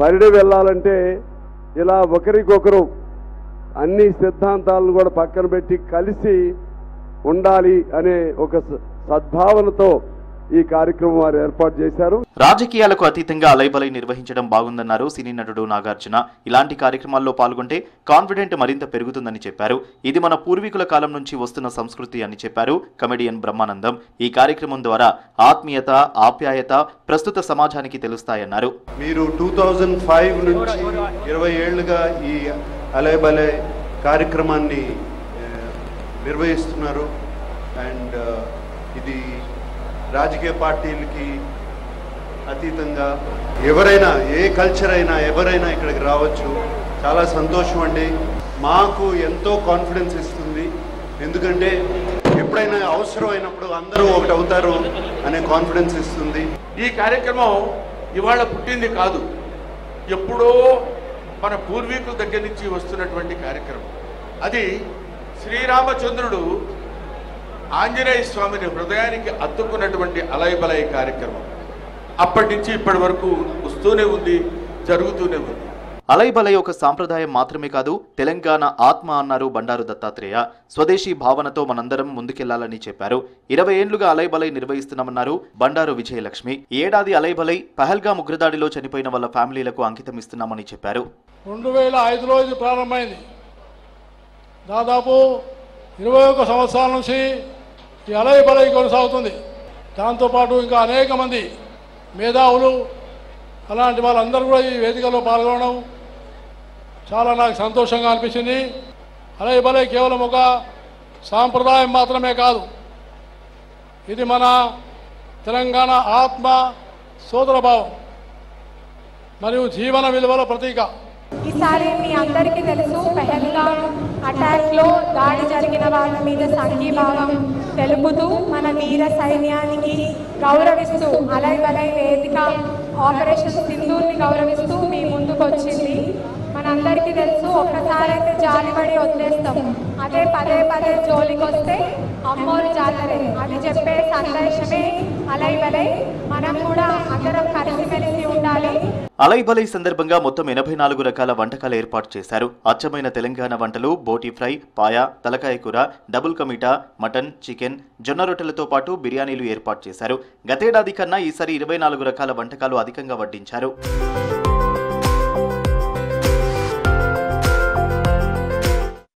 పరిడి వెళ్ళాలంటే ఇలా ఒకరికొకరు అన్ని సిద్ధాంతాలను కూడా పక్కన పెట్టి కలిసి ఉండాలి అనే ఒక సద్భావనతో ఈ కార్యక్రమం వారు ఏర్పాటు చేశారు. రాజకీయాలకు అతీతంగా అలైబలై నిర్వహించడం బాగుందన్నారు సినీ నటుడు నాగార్జున. ఇలాంటి కార్యక్రమాల్లో పాల్గొంటే కాన్ఫిడెంట్ మరింత పెరుగుతుందని చెప్పారు. ఇది మన పూర్వీకుల కాలం నుంచి వస్తున్న సంస్కృతి అని చెప్పారు కమెడియన్ బ్రహ్మానందం. ఈ కార్యక్రమం ద్వారా ఆత్మీయత, ఆప్యాయత ప్రస్తుత సమాజానికి తెలుస్తాయన్నారు. మీరు 2005 నుంచి 20 ఏళ్లుగా ఈ అలైబలై కార్యక్రమాన్ని నిర్వహిస్తున్నారు. అండ్ ఇది రాజకీయ పార్టీలకి అతీతంగా ఎవరైనా, ఏ కల్చర్ అయినా ఎవరైనా ఇక్కడికి రావచ్చు. చాలా సంతోషం అండి. మాకు ఎంతో కాన్ఫిడెన్స్ ఇస్తుంది. ఎందుకంటే ఎప్పుడైనా అవసరం అయినప్పుడు అందరూ ఒకటి అవుతారు అనే కాన్ఫిడెన్స్ ఇస్తుంది. ఈ కార్యక్రమం ఇవాళ పుట్టింది కాదు, ఎప్పుడో మన పూర్వీకుల దగ్గర నుంచి వస్తున్నటువంటి కార్యక్రమం. అది శ్రీరామచంద్రుడు ఆంజనేయ స్వామిని హృదయానికి అత్తుకున్నటువంటి అలైబలై కార్యక్రమం అప్పటి నుంచి ఇప్పటి వరకు వస్తూనే ఉంది, జరుగుతూనే ఉంది. అలైబలై ఒక సాంప్రదాయం మాత్రమే కాదు, తెలంగాణ ఆత్మ అన్నారు బండారు దత్తాత్రేయ. స్వదేశీ భావనతో మనందరం ముందుకెళ్లాలని చెప్పారు. 20 ఏళ్లుగా అలైబలై నిర్వహిస్తున్నామన్నారు బండారు విజయలక్ష్మి. ఏడాది అలైబలై పహల్గామ్ ఉగ్రదాడిలో చనిపోయిన వాళ్ళ ఫ్యామిలీలకు అంకితం ఇస్తున్నామని చెప్పారు. 2005లో ఇది ప్రారంభమైంది. దాదాపు 21 సంవత్సరాల నుంచి ఈ అలైబలై కొనసాగుతుంది. దాంతోపాటు ఇంకా అనేక మంది మేధావులు అలాంటి వాళ్ళందరూ కూడా ఈ వేదికలో పాల్గొనడం చాలా నాకు సంతోషంగా అనిపించింది. అలైబలై కేవలం ఒక సాంప్రదాయం మాత్రమే కాదు, ఇది మన తెలంగాణ ఆత్మ, సోదరభావం మరియు జీవన విలువల ప్రతీక. ఈసారి మీ అందరికీ తెలుసు, పహల్గామ్ అటాక్లో దాడి జరిగిన వాళ్ళ మీద సంఘీభావం తెలుపుతూ మన వీర సైన్యానికి గౌరవిస్తూ అలైబలై వేదిక ఆపరేషన్ సింధూర్ని గౌరవిస్తూ మీ ముందుకు వచ్చింది. మనందరికీ తెలుసు, ఒక్కసారైతే జాలిపడి వదిలేస్తాం, అదే పదే పదే జోలికి వస్తే అమ్మోరు జాతరే అది చెప్పే సందేశమే అలైబలై. మనం కూడా అందరం కలిసిమెలిసి ఉండాలి. అలైబలై సందర్భంగా మొత్తం 84 రకాల వంటకాలు ఏర్పాటు చేశారు. అచ్చమైన తెలంగాణ వంటలు బోటీ ఫ్రై, పాయ, తలకాయ కూర, డబుల్ కమీటా, మటన్, చికెన్, జొన్న రొట్టెలతో పాటు బిర్యానీలు ఏర్పాటు చేశారు. గతేడాది కన్నా ఈసారి 24 రకాల వంటకాలు అధికంగా వడ్డించారు.